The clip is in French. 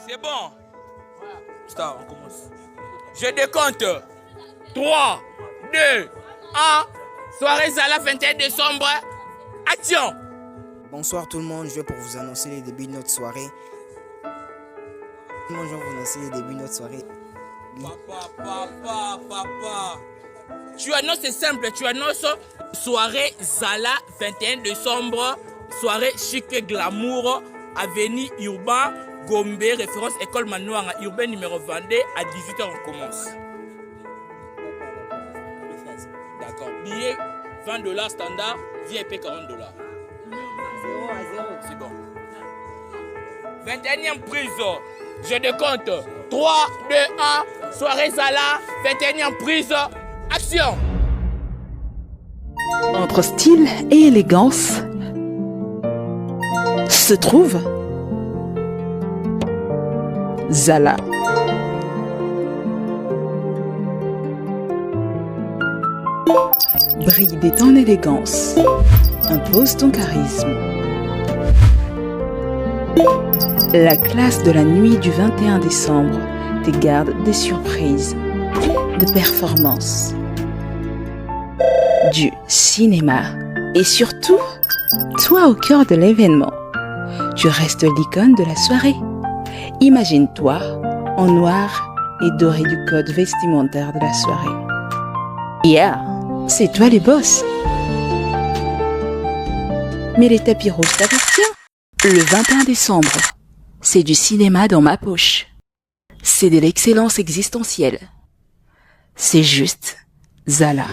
C'est bon. Stop, on commence. Je décompte. 3, 2, 1. Soirée Zala 21 décembre. Action. Bonsoir tout le monde, je vais pour vous annoncer les débuts de notre soirée. Tout le monde, je vais vous annoncer les débuts de notre soirée. Papa. Tu annonces, c'est simple, tu annonces soirée Zala 21 décembre, soirée chic et glamour, avenue Urbain, Gombe, référence école Manoir, Urbain numéro 22, à 18h on commence. D'accord, billet $20 standard, VIP $40. 0 à 0. C'est bon. 21e prise, je décompte. 3, 2, 1, soirée Zala, 21e prise, action. Entre style et élégance se trouve Zala. Brille de ton élégance, impose ton charisme. La classe de la nuit du 21 décembre te garde des surprises, de performances, du cinéma et surtout, toi au cœur de l'événement. Tu restes l'icône de la soirée. Imagine-toi en noir et doré du code vestimentaire de la soirée. Yeah, c'est toi les boss. Mais les tapis rouges t'appartiennent. Le 21 décembre, c'est du cinéma dans ma poche. C'est de l'excellence existentielle. C'est juste Zala.